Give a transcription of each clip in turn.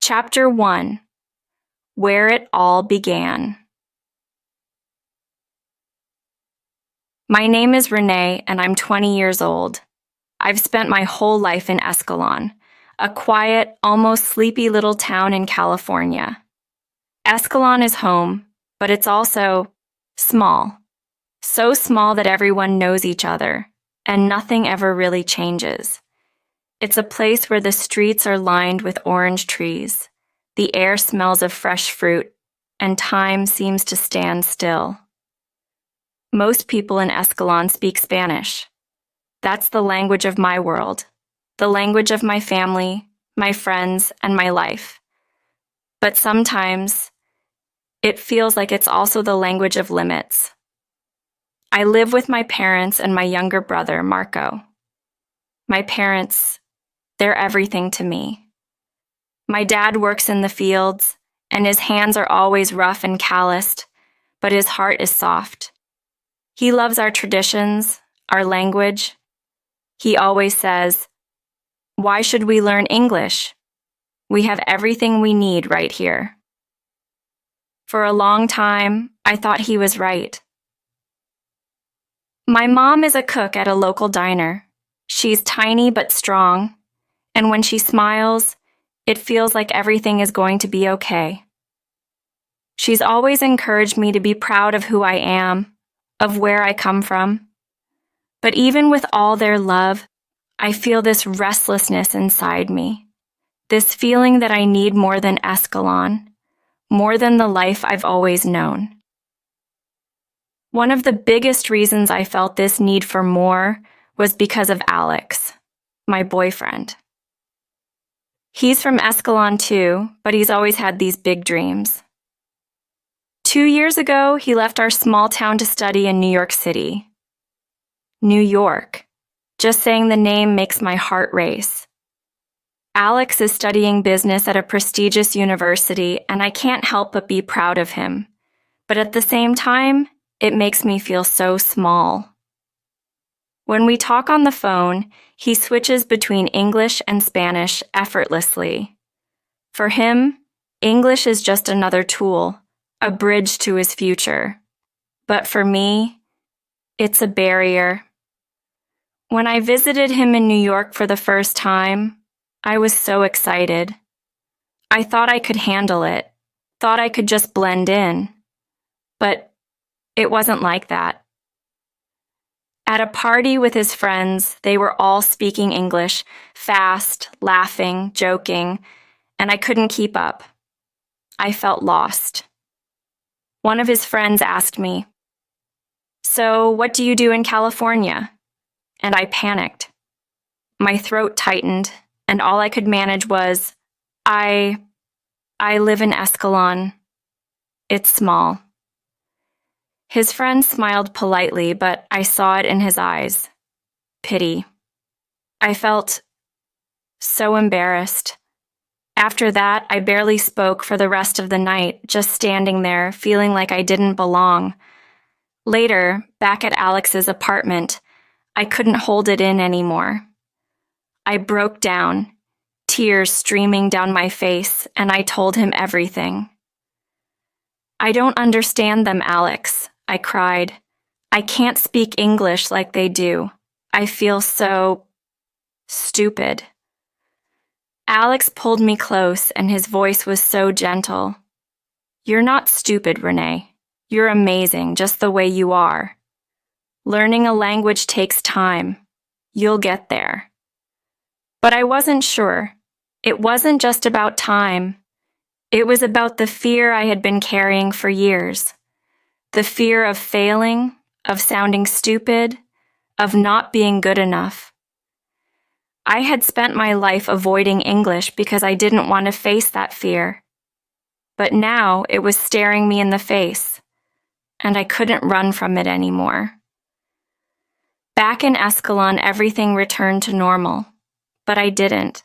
Chapter 1: Where It All Began. My name is Renee, and I'm 20 years old. I've spent my whole life in Escalon, a quiet, almost sleepy little town in California. Escalon is home, but it's also small. So small that everyone knows each other, and nothing ever really changes. It's a place where the streets are lined with orange trees, the air smells of fresh fruit, and time seems to stand still. Most people in Escalon speak Spanish. That's the language of my world, the language of my family, my friends, and my life. But sometimes, it feels like it's also the language of limits. I live with my parents and my younger brother, Marco. My parents, they're everything to me. My dad works in the fields, and his hands are always rough and calloused, but his heart is soft. He loves our traditions, our language. He always says, "Why should we learn English? We have everything we need right here." For a long time, I thought he was right. My mom is a cook at a local diner. She's tiny but strong, and when she smiles, it feels like everything is going to be okay. She's always encouraged me to be proud of who I am, of where I come from. But even with all their love, I feel this restlessness inside me, this feeling that I need more than Escalon, more than the life I've always known. One of the biggest reasons I felt this need for more was because of Alex, my boyfriend. He's from Escalon too, but he's always had these big dreams. 2 years ago, he left our small town to study in New York City. New York. Just saying the name makes my heart race. Alex is studying business at a prestigious university, and I can't help but be proud of him. But at the same time, it makes me feel so small. When we talk on the phone, he switches between English and Spanish effortlessly. For him, English is just another tool, a bridge to his future. But for me, it's a barrier. When I visited him in New York for the first time, I was so excited. I thought I could handle it, thought I could just blend in. But it wasn't like that. At a party with his friends, they were all speaking English, fast, laughing, joking, and I couldn't keep up. I felt lost. One of his friends asked me, "So, what do you do in California?" And I panicked. My throat tightened, and all I could manage was, I live in Escalon. It's small." His friend smiled politely, but I saw it in his eyes. Pity. I felt so embarrassed. After that, I barely spoke for the rest of the night, just standing there, feeling like I didn't belong. Later, back at Alex's apartment, I couldn't hold it in anymore. I broke down, tears streaming down my face, and I told him everything. "I don't understand them, Alex," I cried. "I can't speak English like they do. I feel so stupid." Alex pulled me close, and his voice was so gentle. "You're not stupid, Renee. You're amazing just the way you are. Learning a language takes time. You'll get there." But I wasn't sure. It wasn't just about time. It was about the fear I had been carrying for years. The fear of failing, of sounding stupid, of not being good enough. I had spent my life avoiding English because I didn't want to face that fear. But now it was staring me in the face, and I couldn't run from it anymore. Back in Escalon, everything returned to normal, but I didn't.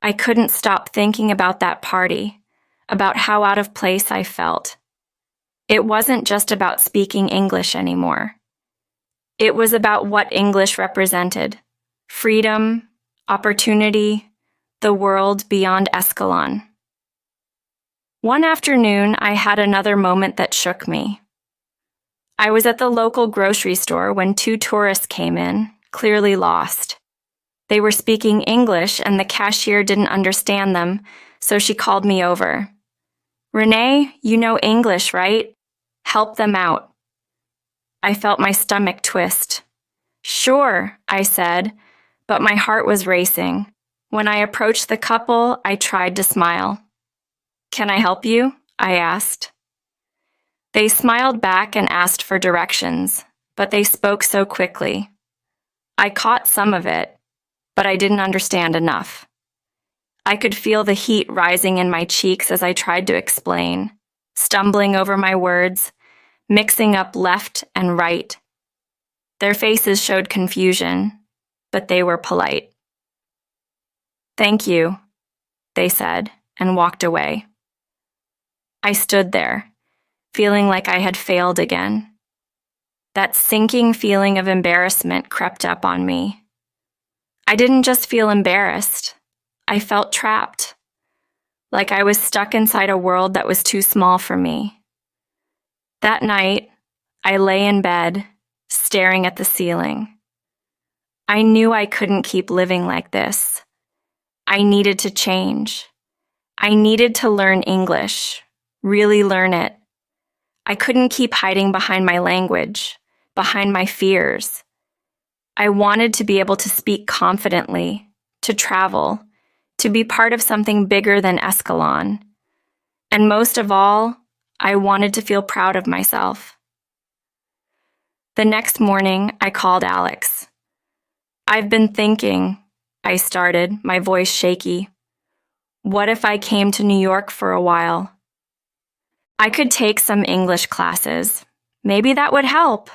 I couldn't stop thinking about that party, about how out of place I felt. It wasn't just about speaking English anymore. It was about what English represented: freedom, opportunity, the world beyond Escalon. One afternoon, I had another moment that shook me. I was at the local grocery store when two tourists came in, clearly lost. They were speaking English and the cashier didn't understand them, so she called me over. "Renee, you know English, right? Help them out." I felt my stomach twist. "Sure," I said, but my heart was racing. When I approached the couple, I tried to smile. "Can I help you?" I asked. They smiled back and asked for directions, but they spoke so quickly. I caught some of it, but I didn't understand enough. I could feel the heat rising in my cheeks as I tried to explain, stumbling over my words, mixing up left and right. Their faces showed confusion, but they were polite. "Thank you," they said, and walked away. I stood there, feeling like I had failed again. That sinking feeling of embarrassment crept up on me. I didn't just feel embarrassed. I felt trapped, like I was stuck inside a world that was too small for me. That night, I lay in bed, staring at the ceiling. I knew I couldn't keep living like this. I needed to change. I needed to learn English, really learn it. I couldn't keep hiding behind my language, behind my fears. I wanted to be able to speak confidently, to travel, to be part of something bigger than Escalon. And most of all, I wanted to feel proud of myself. The next morning, I called Alex. "I've been thinking," I started, my voice shaky. "What if I came to New York for a while? I could take some English classes. Maybe that would help."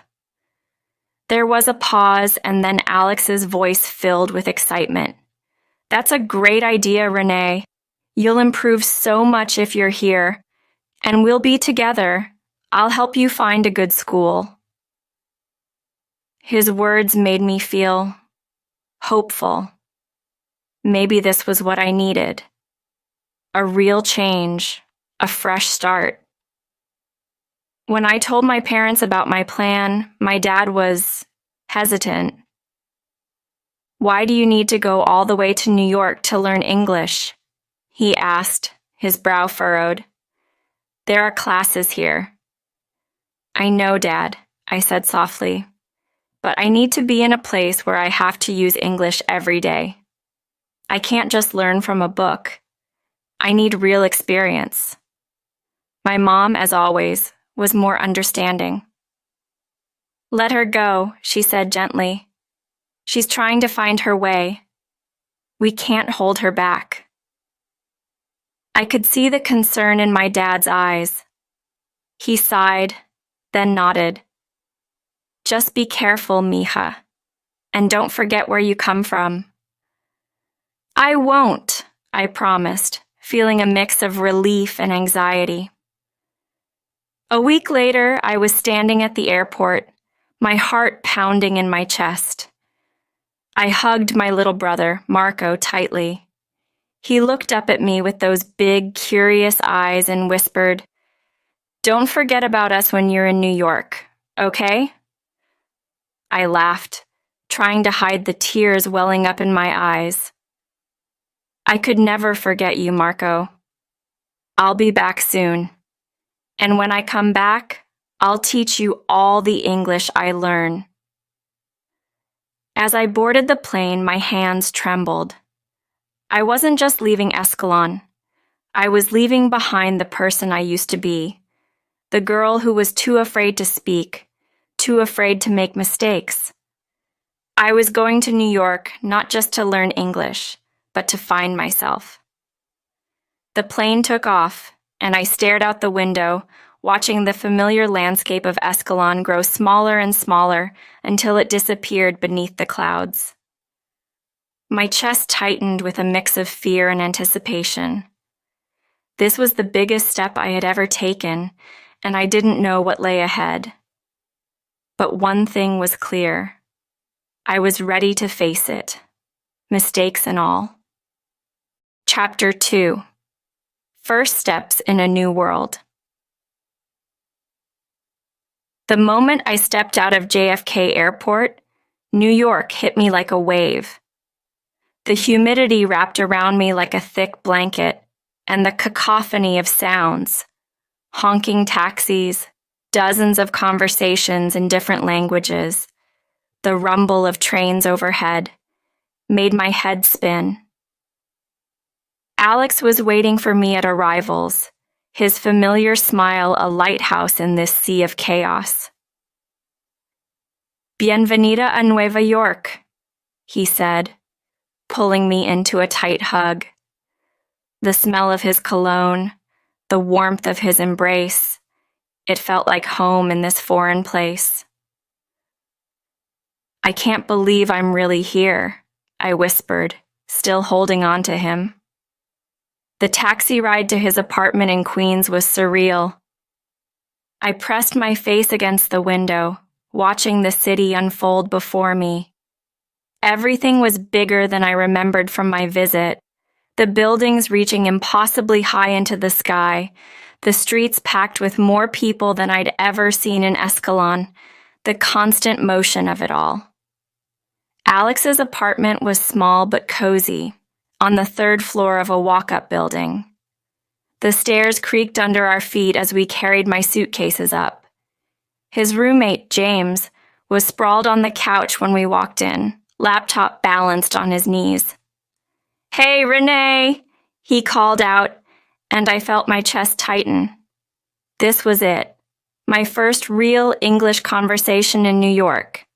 There was a pause, and then Alex's voice filled with excitement. "That's a great idea, Renee. You'll improve so much if you're here, and we'll be together. I'll help you find a good school." His words made me feel hopeful. Maybe this was what I needed. A real change, a fresh start. When I told my parents about my plan, my dad was hesitant. "Why do you need to go all the way to New York to learn English?" he asked, his brow furrowed. "There are classes here." "I know, Dad," I said softly, "but I need to be in a place where I have to use English every day. I can't just learn from a book. I need real experience." My mom, as always, was more understanding. "Let her go," she said gently. "She's trying to find her way. We can't hold her back." I could see the concern in my dad's eyes. He sighed, then nodded. "Just be careful, mija, and don't forget where you come from." "I won't," I promised, feeling a mix of relief and anxiety. A week later, I was standing at the airport, my heart pounding in my chest. I hugged my little brother, Marco, tightly. He looked up at me with those big, curious eyes and whispered, "Don't forget about us when you're in New York, okay?" I laughed, trying to hide the tears welling up in my eyes. "I could never forget you, Marco. I'll be back soon. And when I come back, I'll teach you all the English I learn." As I boarded the plane, my hands trembled. I wasn't just leaving Escalon. I was leaving behind the person I used to be, the girl who was too afraid to speak, too afraid to make mistakes. I was going to New York not just to learn English, but to find myself. The plane took off, and I stared out the window, watching the familiar landscape of Escalon grow smaller and smaller until it disappeared beneath the clouds. My chest tightened with a mix of fear and anticipation. This was the biggest step I had ever taken, and I didn't know what lay ahead. But one thing was clear. I was ready to face it, mistakes and all. Chapter 2. First steps in a new world. The moment I stepped out of JFK Airport, New York hit me like a wave. The humidity wrapped around me like a thick blanket, and the cacophony of sounds, honking taxis, dozens of conversations in different languages, the rumble of trains overhead, made my head spin. Alex was waiting for me at arrivals, his familiar smile a lighthouse in this sea of chaos. "Bienvenida a Nueva York," he said, pulling me into a tight hug. The smell of his cologne, the warmth of his embrace, it felt like home in this foreign place. "I can't believe I'm really here," I whispered, still holding on to him. The taxi ride to his apartment in Queens was surreal. I pressed my face against the window, watching the city unfold before me. Everything was bigger than I remembered from my visit, the buildings reaching impossibly high into the sky, the streets packed with more people than I'd ever seen in Escalon, the constant motion of it all. Alex's apartment was small but cozy, on the third floor of a walk-up building. The stairs creaked under our feet as we carried my suitcases up. His roommate, James, was sprawled on the couch when we walked in, laptop balanced on his knees. "Hey, Renee," he called out, and I felt my chest tighten. This was it, my first real English conversation in New York.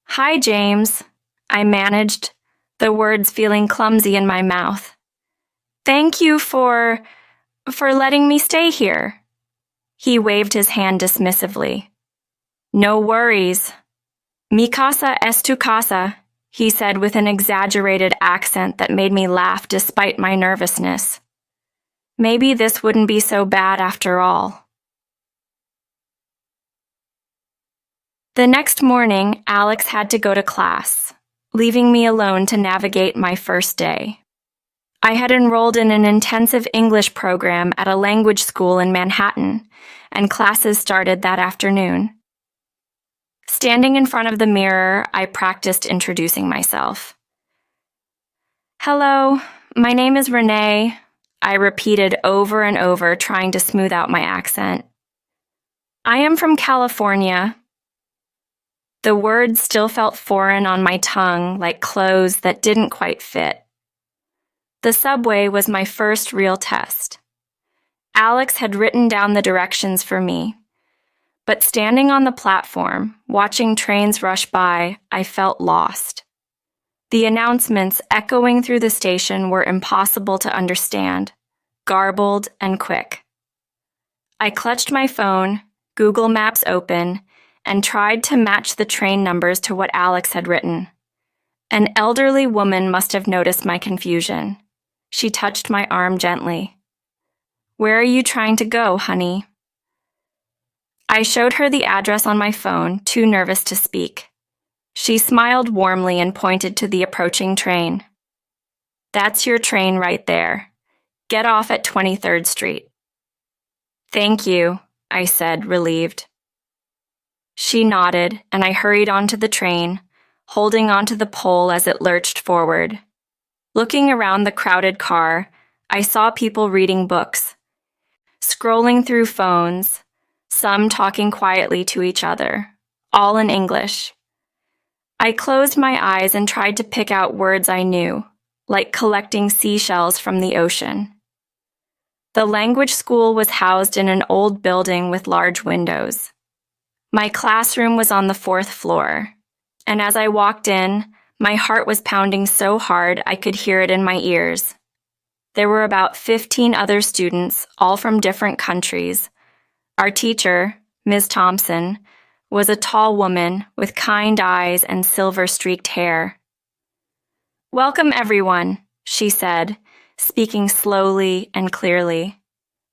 "Hi, James," I managed, the words feeling clumsy in my mouth. "Thank you for letting me stay here." He waved his hand dismissively. "No worries. Mi casa es tu casa," he said with an exaggerated accent that made me laugh despite my nervousness. Maybe this wouldn't be so bad after all. The next morning, Alex had to go to class, leaving me alone to navigate my first day. I had enrolled in an intensive English program at a language school in Manhattan, and classes started that afternoon. Standing in front of the mirror, I practiced introducing myself. "Hello, my name is Renee," I repeated over and over, trying to smooth out my accent. "I am from California." The words still felt foreign on my tongue, like clothes that didn't quite fit. The subway was my first real test. Alex had written down the directions for me, but standing on the platform, watching trains rush by, I felt lost. The announcements echoing through the station were impossible to understand, garbled and quick. I clutched my phone, Google Maps open, and tried to match the train numbers to what Alex had written. An elderly woman must have noticed my confusion. She touched my arm gently. "Where are you trying to go, honey?" I showed her the address on my phone, too nervous to speak. She smiled warmly and pointed to the approaching train. "That's your train right there. Get off at 23rd Street. "Thank you," I said, relieved. She nodded, and I hurried onto the train, holding onto the pole as it lurched forward. Looking around the crowded car, I saw people reading books, scrolling through phones, some talking quietly to each other, all in English. I closed my eyes and tried to pick out words I knew, like collecting seashells from the ocean. The language school was housed in an old building with large windows. My classroom was on the 4th floor, and as I walked in, my heart was pounding so hard I could hear it in my ears. There were about 15 other students, all from different countries. Our teacher, Ms. Thompson, was a tall woman with kind eyes and silver-streaked hair. "Welcome, everyone," she said, speaking slowly and clearly.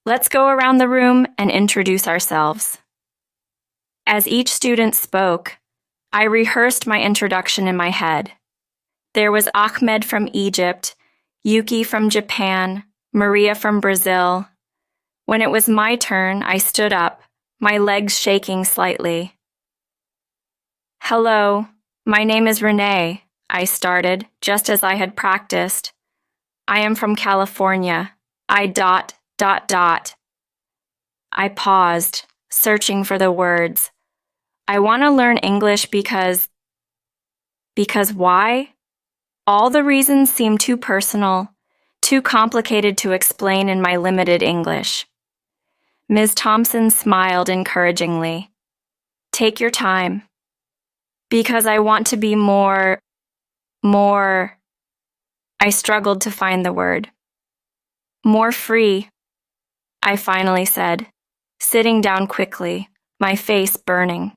"Let's go around the room and introduce ourselves." As each student spoke, I rehearsed my introduction in my head. There was Ahmed from Egypt, Yuki from Japan, Maria from Brazil. When it was my turn, I stood up, my legs shaking slightly. Hello, my name is Renee, I started, just as I had practiced. I am from California. I ... I paused, searching for the words. I want to learn English because why? All the reasons seemed too personal, too complicated to explain in my limited English. Ms. Thompson smiled encouragingly. Take your time. Because I want to be more... I struggled to find the word. More free, I finally said, sitting down quickly, my face burning.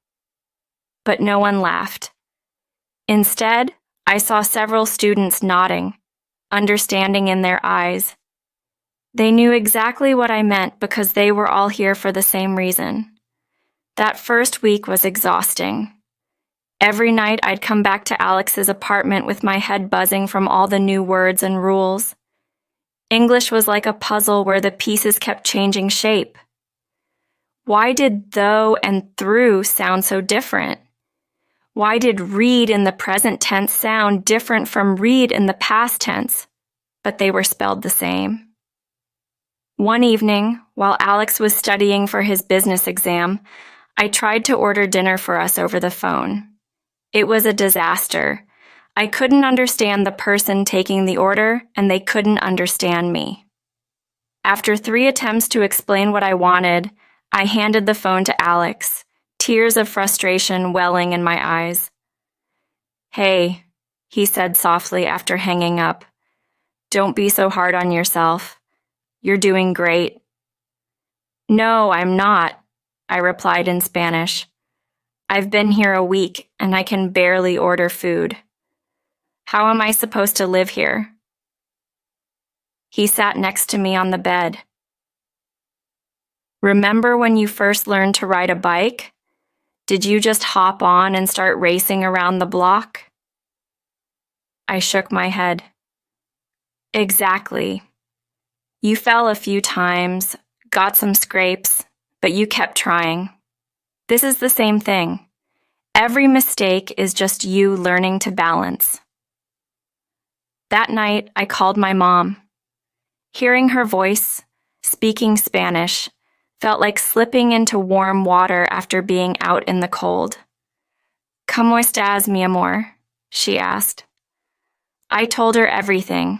But no one laughed. Instead, I saw several students nodding, understanding in their eyes. They knew exactly what I meant because they were all here for the same reason. That first week was exhausting. Every night I'd come back to Alex's apartment with my head buzzing from all the new words and rules. English was like a puzzle where the pieces kept changing shape. Why did though and through sound so different? Why did read in the present tense sound different from read in the past tense? But they were spelled the same. One evening, while Alex was studying for his business exam, I tried to order dinner for us over the phone. It was a disaster. I couldn't understand the person taking the order, and they couldn't understand me. After 3 attempts to explain what I wanted, I handed the phone to Alex, tears of frustration welling in my eyes. Hey, he said softly after hanging up. Don't be so hard on yourself. You're doing great. No, I'm not, I replied in Spanish. I've been here a week and I can barely order food. How am I supposed to live here? He sat next to me on the bed. Remember when you first learned to ride a bike? Did you just hop on and start racing around the block? I shook my head. Exactly. You fell a few times, got some scrapes, but you kept trying. This is the same thing. Every mistake is just you learning to balance. That night, I called my mom. Hearing her voice, speaking Spanish, felt like slipping into warm water after being out in the cold. ¿Cómo estás, mi amor? She asked. I told her everything,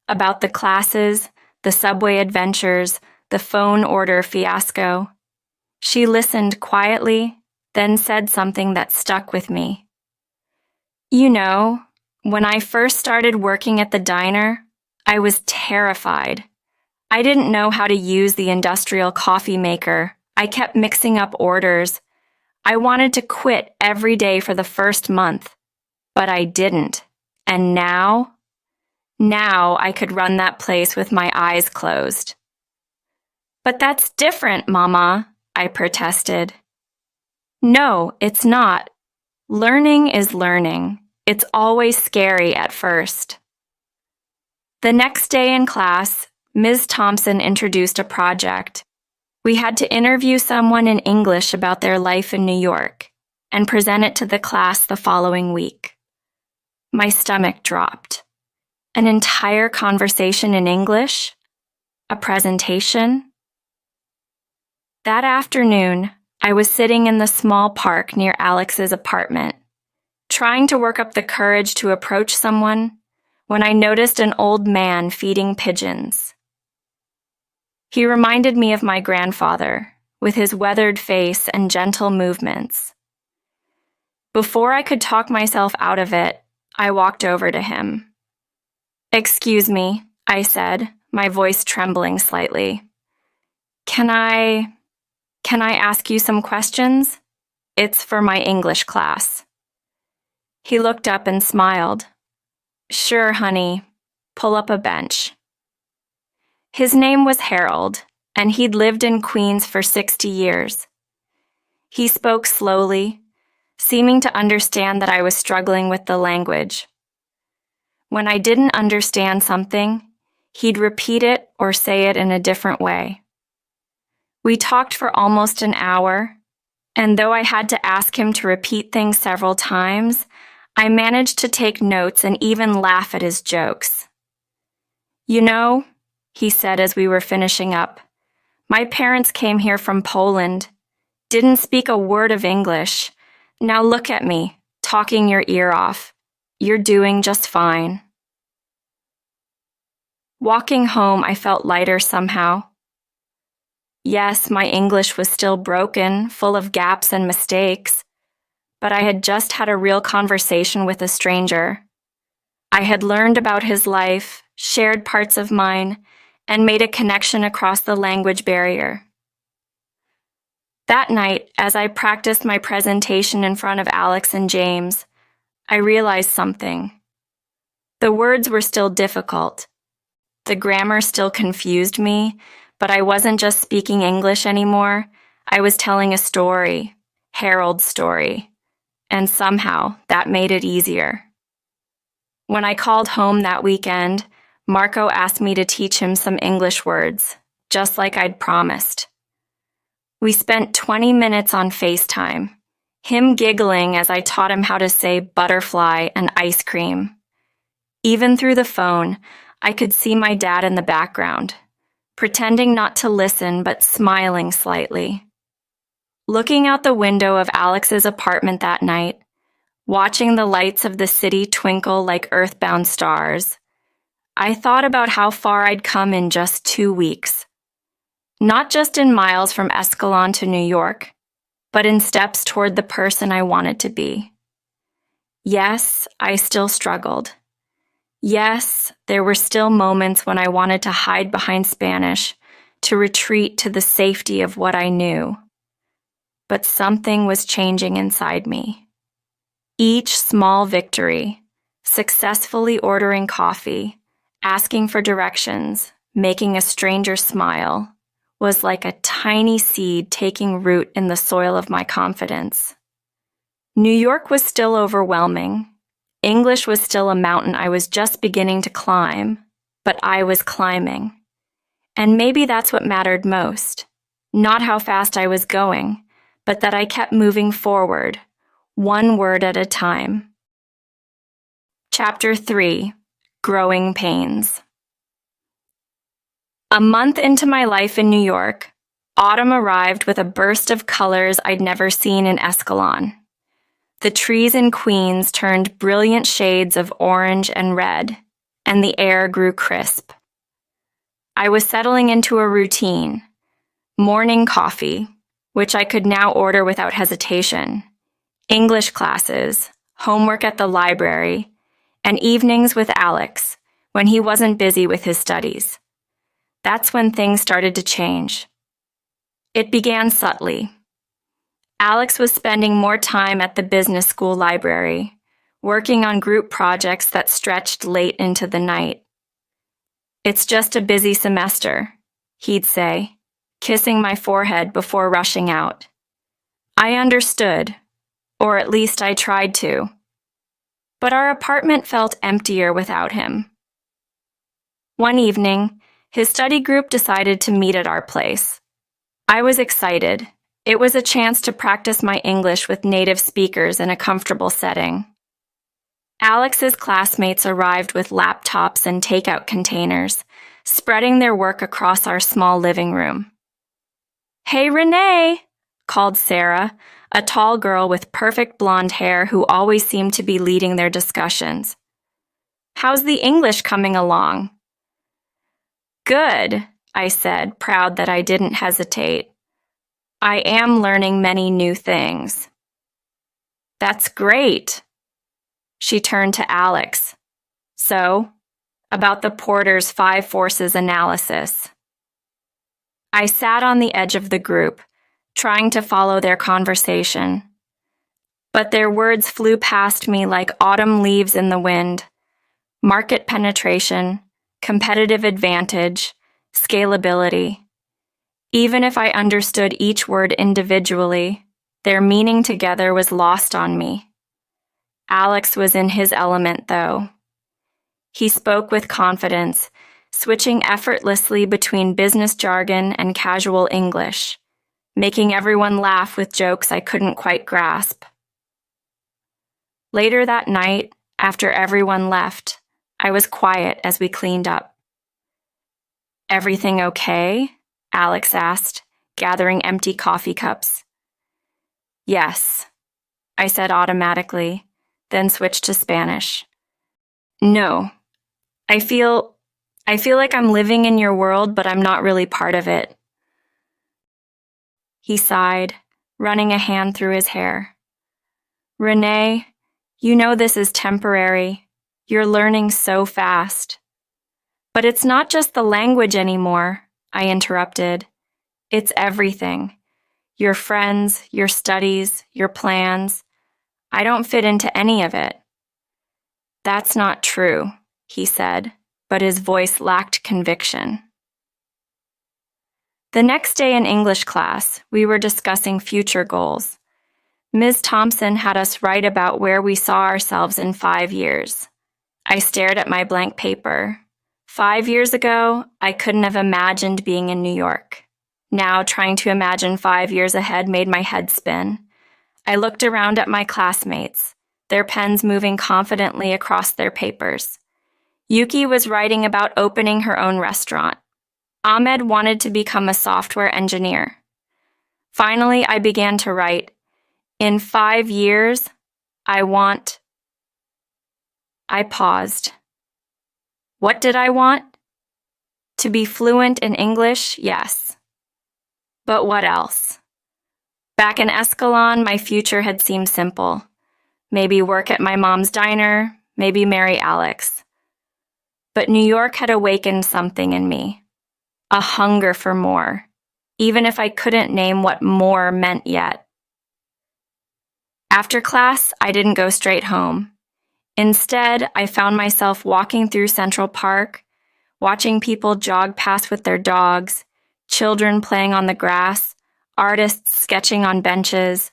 about the classes, the subway adventures, the phone order fiasco. She listened quietly, then said something that stuck with me. You know, when I first started working at the diner, I was terrified. I didn't know how to use the industrial coffee maker. I kept mixing up orders. I wanted to quit every day for the first month, but I didn't. And now I could run that place with my eyes closed. But that's different, Mama, I protested. No, it's not. Learning is learning. It's always scary at first. The next day in class, Ms. Thompson introduced a project. We had to interview someone in English about their life in New York and present it to the class the following week. My stomach dropped. An entire conversation in English? A presentation? That afternoon, I was sitting in the small park near Alex's apartment, trying to work up the courage to approach someone when I noticed an old man feeding pigeons. He reminded me of my grandfather, with his weathered face and gentle movements. Before I could talk myself out of it, I walked over to him. Excuse me, I said, my voice trembling slightly. Can I ask you some questions? It's for my English class. He looked up and smiled. Sure, honey. Pull up a bench. His name was Harold, and he'd lived in Queens for 60 years. He spoke slowly, seeming to understand that I was struggling with the language. When I didn't understand something, he'd repeat it or say it in a different way. We talked for almost an hour, and though I had to ask him to repeat things several times, I managed to take notes and even laugh at his jokes. "You know," he said as we were finishing up, "my parents came here from Poland, didn't speak a word of English. Now look at me, talking your ear off. You're doing just fine." Walking home, I felt lighter somehow. Yes, my English was still broken, full of gaps and mistakes, but I had just had a real conversation with a stranger. I had learned about his life, shared parts of mine, and made a connection across the language barrier. That night, as I practiced my presentation in front of Alex and James, I realized something. The words were still difficult. The grammar still confused me, but I wasn't just speaking English anymore. I was telling a story, Harold's story, and somehow that made it easier. When I called home that weekend, Marco asked me to teach him some English words, just like I'd promised. We spent 20 minutes on FaceTime, him giggling as I taught him how to say butterfly and ice cream. Even through the phone, I could see my dad in the background, pretending not to listen but smiling slightly. Looking out the window of Alex's apartment that night, watching the lights of the city twinkle like earthbound stars, I thought about how far I'd come in just 2 weeks. Not just in miles from Escalon to New York, but in steps toward the person I wanted to be. Yes, I still struggled. Yes, there were still moments when I wanted to hide behind Spanish, to retreat to the safety of what I knew. But something was changing inside me. Each small victory, successfully ordering coffee, asking for directions, making a stranger smile, was like a tiny seed taking root in the soil of my confidence. New York was still overwhelming. English was still a mountain I was just beginning to climb, but I was climbing. And maybe that's what mattered most. Not how fast I was going, but that I kept moving forward, one word at a time. Chapter 3: Growing Pains. A month into my life in New York, autumn arrived with a burst of colors I'd never seen in Escalon. The trees in Queens turned brilliant shades of orange and red, and the air grew crisp. I was settling into a routine: morning coffee, which I could now order without hesitation, English classes, homework at the library, and evenings with Alex when he wasn't busy with his studies. That's when things started to change. It began subtly. Alex was spending more time at the business school library, working on group projects that stretched late into the night. "It's just a busy semester," he'd say, kissing my forehead before rushing out. I understood, or at least I tried to. But our apartment felt emptier without him. One evening, his study group decided to meet at our place. I was excited. It was a chance to practice my English with native speakers in a comfortable setting. Alex's classmates arrived with laptops and takeout containers, spreading their work across our small living room. "Hey, Renee," called Sarah, a tall girl with perfect blonde hair who always seemed to be leading their discussions. "How's the English coming along?" "Good," I said, proud that I didn't hesitate. "I am learning many new things." "That's great." She turned to Alex. "So, about the Porter's 5 forces analysis." I sat on the edge of the group, trying to follow their conversation. But their words flew past me like autumn leaves in the wind. Market penetration, competitive advantage, scalability. Even if I understood each word individually, their meaning together was lost on me. Alex was in his element, though. He spoke with confidence, switching effortlessly between business jargon and casual English, making everyone laugh with jokes I couldn't quite grasp. Later that night, after everyone left, I was quiet as we cleaned up. "Everything okay?" Alex asked, gathering empty coffee cups. "Yes," I said automatically, then switched to Spanish. "No, I feel like I'm living in your world, but I'm not really part of it." He sighed, running a hand through his hair. "Renee, you know this is temporary. You're learning so fast." "But it's not just the language anymore," I interrupted. "It's everything. Your friends, your studies, your plans. I don't fit into any of it." "That's not true," he said, but his voice lacked conviction. The next day in English class, we were discussing future goals. Ms. Thompson had us write about where we saw ourselves in 5 years. I stared at my blank paper. 5 years ago, I couldn't have imagined being in New York. Now, trying to imagine 5 years ahead made my head spin. I looked around at my classmates, their pens moving confidently across their papers. Yuki was writing about opening her own restaurant. Ahmed wanted to become a software engineer. Finally, I began to write, "In 5 years, I paused. What did I want? To be fluent in English, yes. But what else? Back in Escalon, my future had seemed simple. Maybe work at my mom's diner, maybe marry Alex. But New York had awakened something in me. A hunger for more, even if I couldn't name what more meant yet. After class, I didn't go straight home. Instead, I found myself walking through Central Park, watching people jog past with their dogs, children playing on the grass, artists sketching on benches.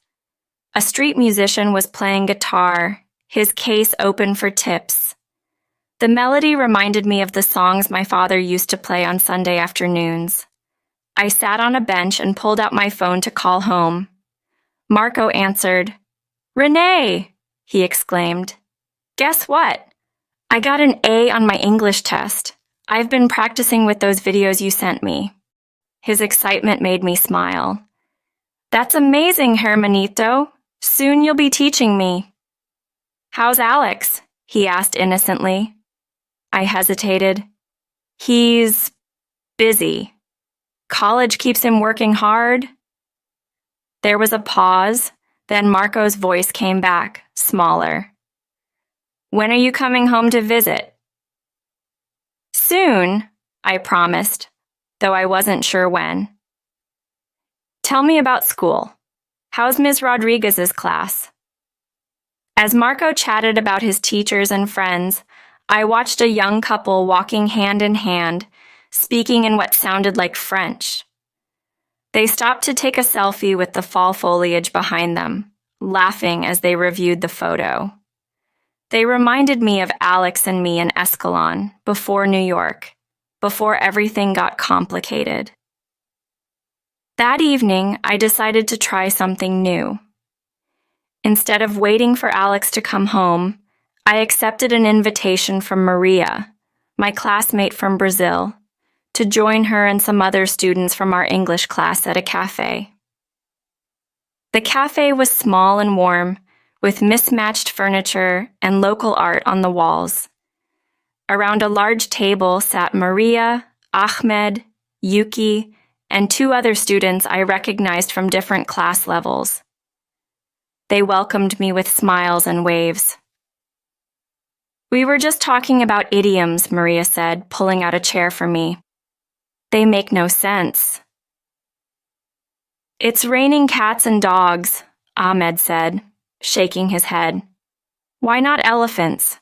A street musician was playing guitar, his case open for tips. The melody reminded me of the songs my father used to play on Sunday afternoons. I sat on a bench and pulled out my phone to call home. Marco answered. "Renee!" he exclaimed. "Guess what? I got an A on my English test. I've been practicing with those videos you sent me." His excitement made me smile. "That's amazing, hermanito. Soon you'll be teaching me." "How's Alex?" he asked innocently. I hesitated. "He's busy. College keeps him working hard." There was a pause, then Marco's voice came back, smaller. "When are you coming home to visit?" "Soon," I promised, though I wasn't sure when. "Tell me about school. How's Ms. Rodriguez's class?" As Marco chatted about his teachers and friends, I watched a young couple walking hand in hand, speaking in what sounded like French. They stopped to take a selfie with the fall foliage behind them, laughing as they reviewed the photo. They reminded me of Alex and me in Escalon, before New York, before everything got complicated. That evening, I decided to try something new. Instead of waiting for Alex to come home, I accepted an invitation from Maria, my classmate from Brazil, to join her and some other students from our English class at a cafe. The cafe was small and warm, with mismatched furniture and local art on the walls. Around a large table sat Maria, Ahmed, Yuki, and 2 other students I recognized from different class levels. They welcomed me with smiles and waves. "We were just talking about idioms," Maria said, pulling out a chair for me. "They make no sense." "It's raining cats and dogs," Ahmed said, shaking his head. "Why not elephants?"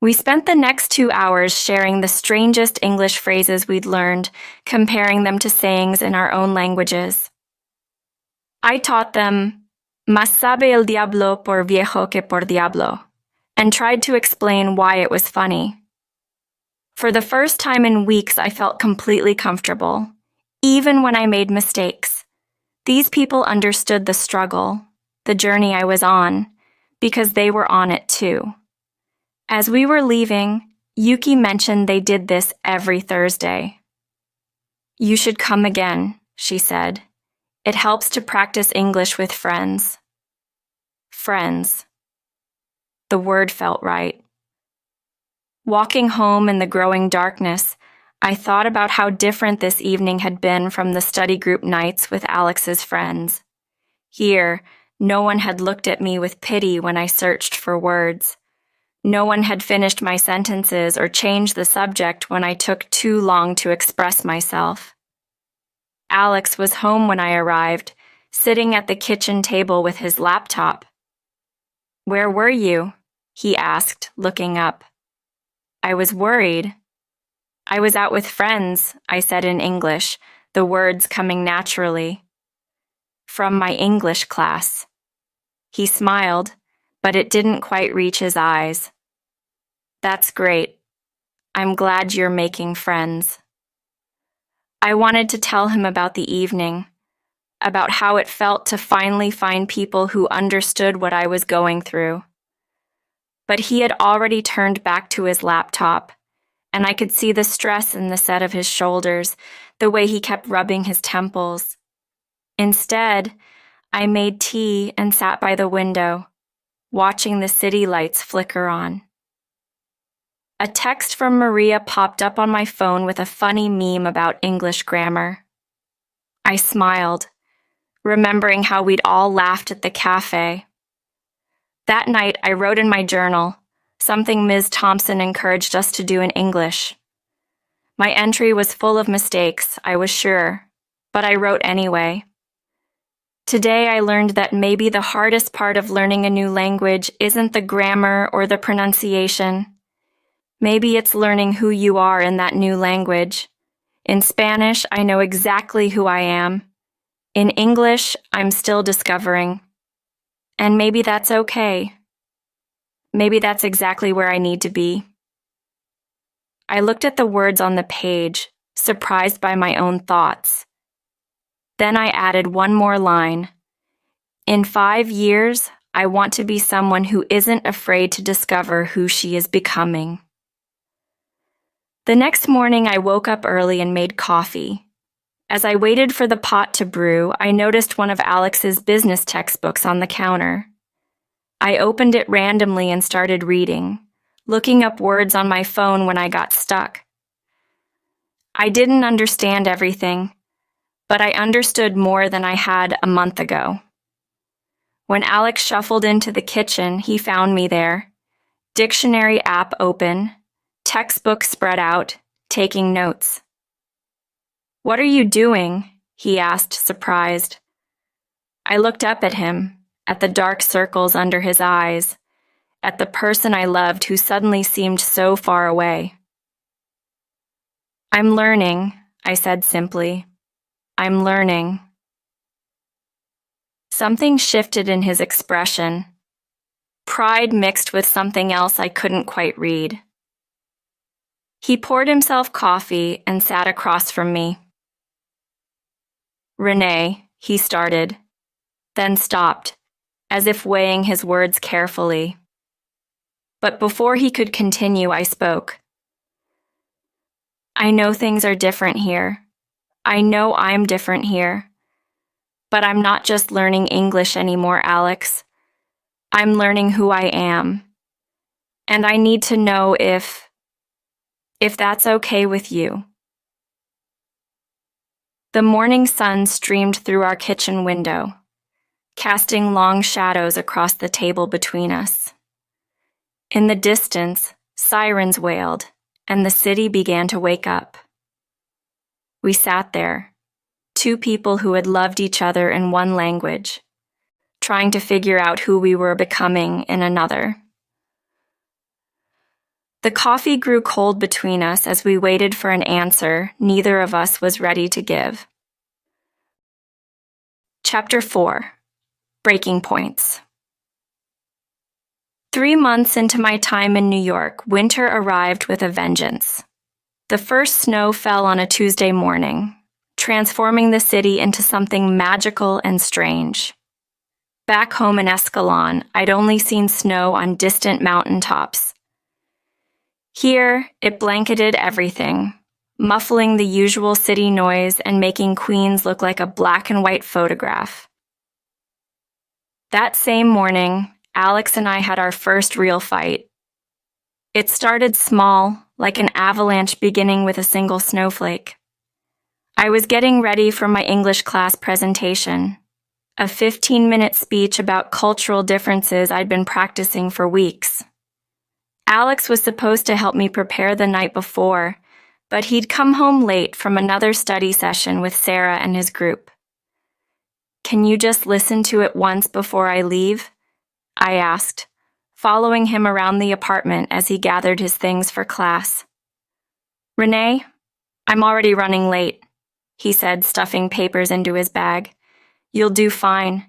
We spent the next 2 hours sharing the strangest English phrases we'd learned, comparing them to sayings in our own languages. I taught them, "Mas sabe el diablo por viejo que por diablo," and tried to explain why it was funny. For the first time in weeks, I felt completely comfortable, even when I made mistakes. These people understood the struggle, the journey I was on, because they were on it too. As we were leaving, Yuki mentioned they did this every Thursday. "You should come again," she said. "It helps to practice English with friends." Friends. The word felt right. Walking home in the growing darkness, I thought about how different this evening had been from the study group nights with Alex's friends. Here, no one had looked at me with pity when I searched for words. No one had finished my sentences or changed the subject when I took too long to express myself. Alex was home when I arrived, sitting at the kitchen table with his laptop. "Where were you?" he asked, looking up. I was worried. "I was out with friends," I said in English, the words coming naturally. "From my English class." He smiled, but it didn't quite reach his eyes. "That's great. I'm glad you're making friends." I wanted to tell him about the evening, about how it felt to finally find people who understood what I was going through. But he had already turned back to his laptop, and I could see the stress in the set of his shoulders, the way he kept rubbing his temples. Instead, I made tea and sat by the window, watching the city lights flicker on. A text from Maria popped up on my phone with a funny meme about English grammar. I smiled, remembering how we'd all laughed at the cafe. That night, I wrote in my journal, something Ms. Thompson encouraged us to do in English. My entry was full of mistakes, I was sure, but I wrote anyway. Today I learned that maybe the hardest part of learning a new language isn't the grammar or the pronunciation. Maybe it's learning who you are in that new language. In Spanish, I know exactly who I am. In English, I'm still discovering. And maybe that's okay. Maybe that's exactly where I need to be. I looked at the words on the page, surprised by my own thoughts. Then I added one more line. In 5 years, I want to be someone who isn't afraid to discover who she is becoming. The next morning, I woke up early and made coffee. As I waited for the pot to brew, I noticed one of Alex's business textbooks on the counter. I opened it randomly and started reading, looking up words on my phone when I got stuck. I didn't understand everything, but I understood more than I had a month ago. When Alex shuffled into the kitchen, he found me there, dictionary app open, textbook spread out, taking notes. "What are you doing?" he asked, surprised. I looked up at him, at the dark circles under his eyes, at the person I loved who suddenly seemed so far away. "I'm learning," I said simply. "I'm learning." Something shifted in his expression. Pride mixed with something else I couldn't quite read. He poured himself coffee and sat across from me. "Renee," he started, then stopped, as if weighing his words carefully. But before he could continue, I spoke. "I know things are different here. I know I'm different here. But I'm not just learning English anymore, Alex. I'm learning who I am. And I need to know if that's okay with you." The morning sun streamed through our kitchen window, casting long shadows across the table between us. In the distance, sirens wailed, and the city began to wake up. We sat there, two people who had loved each other in one language, trying to figure out who we were becoming in another. The coffee grew cold between us as we waited for an answer neither of us was ready to give. Chapter 4. Breaking Points. 3 months into my time in New York, winter arrived with a vengeance. The first snow fell on a Tuesday morning, transforming the city into something magical and strange. Back home in Escalon, I'd only seen snow on distant mountaintops. Here, it blanketed everything, muffling the usual city noise and making Queens look like a black and white photograph. That same morning, Alex and I had our first real fight. It started small, like an avalanche beginning with a single snowflake. I was getting ready for my English class presentation, a 15-minute speech about cultural differences I'd been practicing for weeks. Alex was supposed to help me prepare the night before, but he'd come home late from another study session with Sarah and his group. "Can you just listen to it once before I leave?" I asked, following him around the apartment as he gathered his things for class. "Renee, I'm already running late," he said, stuffing papers into his bag. "You'll do fine.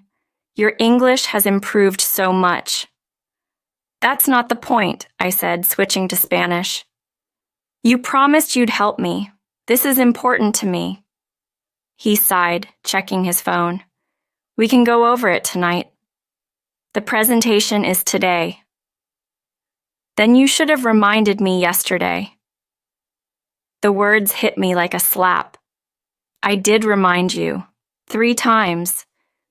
Your English has improved so much." "That's not the point," I said, switching to Spanish. "You promised you'd help me. This is important to me." He sighed, checking his phone. "We can go over it tonight. The presentation is today." "Then you should have reminded me yesterday." The words hit me like a slap. "I did remind you, 3 times,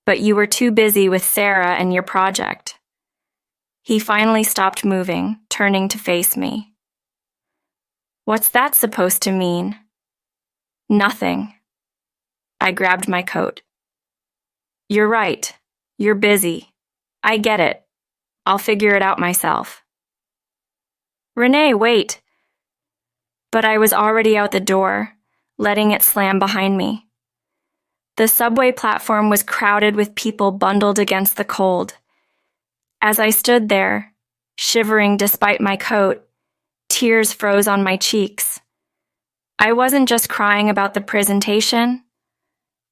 but you were too busy with Sarah and your project." He finally stopped moving, turning to face me. "What's that supposed to mean?" "Nothing." I grabbed my coat. "You're right. You're busy. I get it. I'll figure it out myself." "Renee, wait." But I was already out the door, letting it slam behind me. The subway platform was crowded with people bundled against the cold. As I stood there, shivering despite my coat, tears froze on my cheeks. I wasn't just crying about the presentation.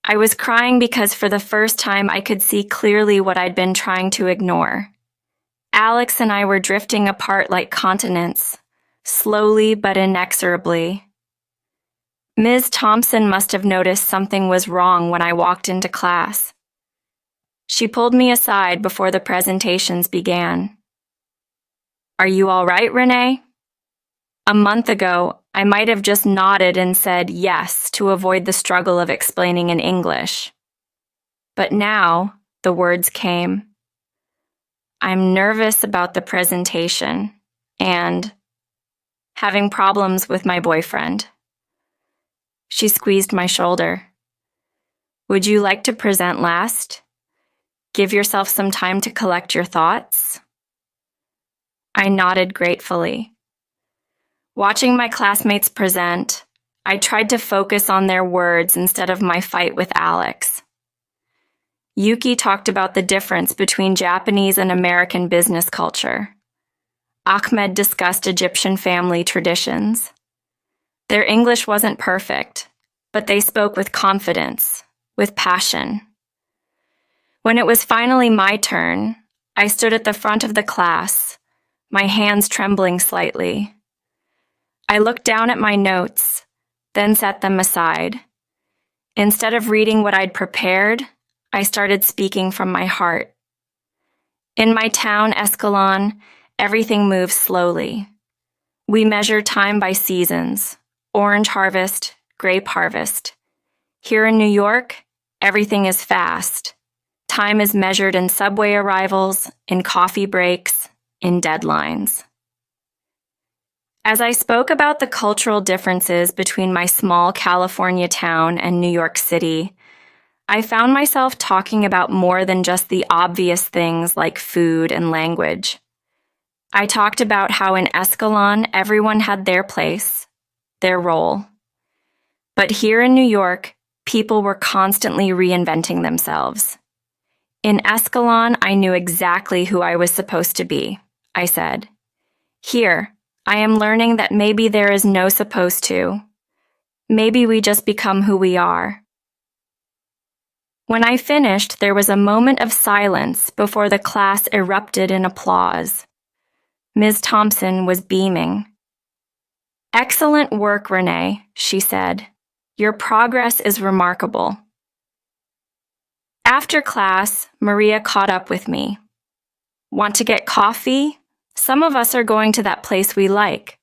I was crying because for the first time I could see clearly what I'd been trying to ignore. Alex and I were drifting apart like continents, slowly but inexorably. Ms. Thompson must have noticed something was wrong when I walked into class. She pulled me aside before the presentations began. "Are you all right, Renee?" A month ago, I might have just nodded and said yes to avoid the struggle of explaining in English. But now, the words came. "I'm nervous about the presentation and having problems with my boyfriend." She squeezed my shoulder. "Would you like to present last? Give yourself some time to collect your thoughts?" I nodded gratefully. Watching my classmates present, I tried to focus on their words instead of my fight with Alex. Yuki talked about the difference between Japanese and American business culture. Ahmed discussed Egyptian family traditions. Their English wasn't perfect, but they spoke with confidence, with passion. When it was finally my turn, I stood at the front of the class, my hands trembling slightly. I looked down at my notes, then set them aside. Instead of reading what I'd prepared, I started speaking from my heart. In my town, Escalon, everything moves slowly. We measure time by seasons: orange harvest, grape harvest. Here in New York, everything is fast. Time is measured in subway arrivals, in coffee breaks, in deadlines. As I spoke about the cultural differences between my small California town and New York City, I found myself talking about more than just the obvious things like food and language. I talked about how in Escalon everyone had their place, their role. But here in New York, people were constantly reinventing themselves. "In Escalon, I knew exactly who I was supposed to be," I said. "Here, I am learning that maybe there is no supposed to. Maybe we just become who we are." When I finished, there was a moment of silence before the class erupted in applause. Ms. Thompson was beaming. Excellent work, Renee, she said. Your progress is remarkable. After class, Maria caught up with me. Want to get coffee? Some of us are going to that place we like.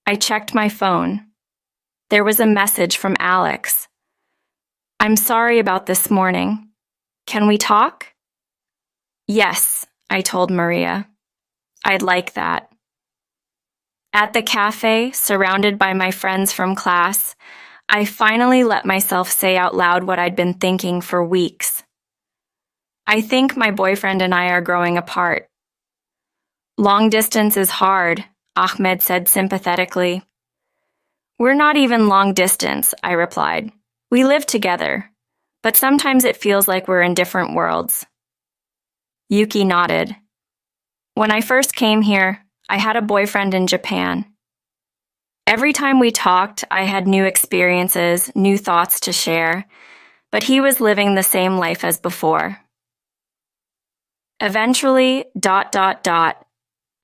I checked my phone. There was a message from Alex. I'm sorry about this morning. Can we talk? Yes, I told Maria. I'd like that. At the cafe, surrounded by my friends from class, I finally let myself say out loud what I'd been thinking for weeks. I think my boyfriend and I are growing apart. Long distance is hard, Ahmed said sympathetically. We're not even long distance, I replied. We live together, but sometimes it feels like we're in different worlds. Yuki nodded. When I first came here, I had a boyfriend in Japan. Every time we talked, I had new experiences, new thoughts to share, but he was living the same life as before. Eventually, ...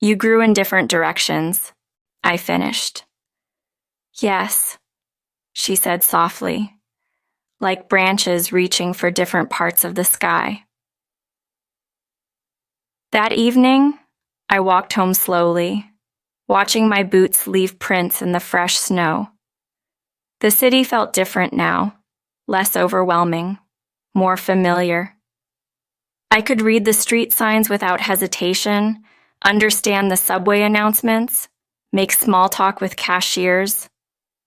you grew in different directions, I finished. Yes, she said softly, like branches reaching for different parts of the sky. That evening, I walked home slowly, watching my boots leave prints in the fresh snow. The city felt different now, less overwhelming, more familiar. I could read the street signs without hesitation, understand the subway announcements, make small talk with cashiers.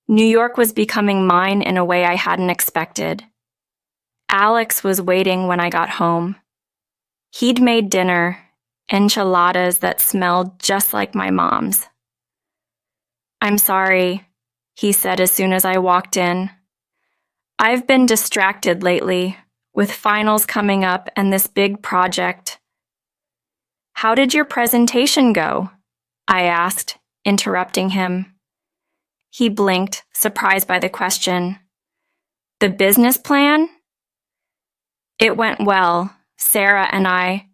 New York was becoming mine in a way I hadn't expected. Alex was waiting when I got home. He'd made dinner, enchiladas that smelled just like my mom's. I'm sorry, he said as soon as I walked in. I've been distracted lately, with finals coming up and this big project. How did your presentation go? I asked, interrupting him. He blinked, surprised by the question. The business plan? It went well, Sarah and I.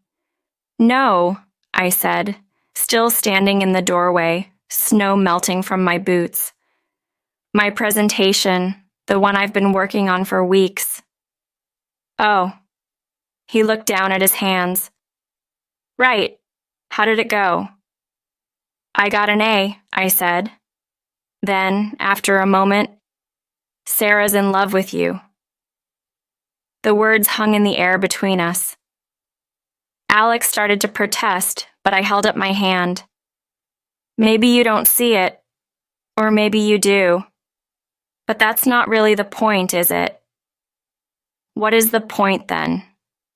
No, I said, still standing in the doorway, snow melting from my boots. My presentation, the one I've been working on for weeks. Oh. He looked down at his hands. Right. How did it go? I got an A, I said. Then, after a moment, Sarah's in love with you. The words hung in the air between us. Alex started to protest, but I held up my hand. Maybe you don't see it, or maybe you do. But that's not really the point, is it? What is the point then?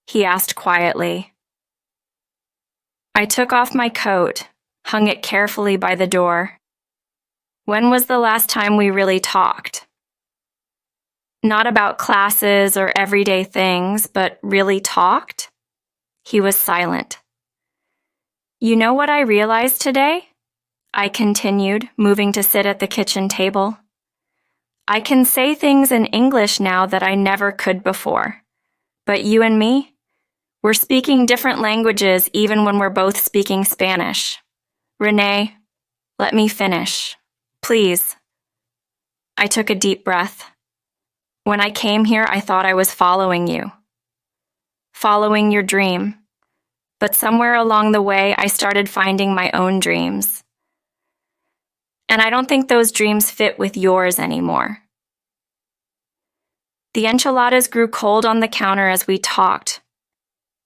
He asked quietly. I took off my coat, hung it carefully by the door. When was the last time we really talked? Not about classes or everyday things, but really talked? He was silent. You know what I realized today? I continued, moving to sit at the kitchen table. I can say things in English now that I never could before. But you and me? We're speaking different languages even when we're both speaking Spanish. Renee, let me finish. Please. I took a deep breath. When I came here, I thought I was following you. Following your dream. But somewhere along the way, I started finding my own dreams. And I don't think those dreams fit with yours anymore. The enchiladas grew cold on the counter as we talked.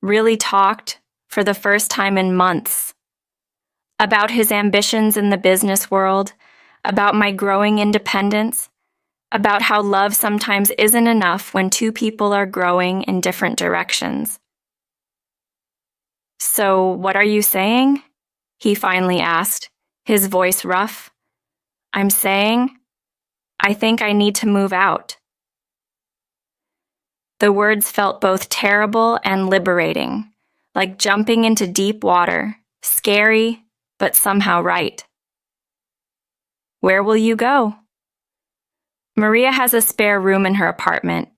Really talked, for the first time in months. About his ambitions in the business world, about my growing independence, about how love sometimes isn't enough when two people are growing in different directions. So, what are you saying? He finally asked, his voice rough. I'm saying, I think I need to move out. The words felt both terrible and liberating, like jumping into deep water, scary, but somehow right. Where will you go? Maria has a spare room in her apartment.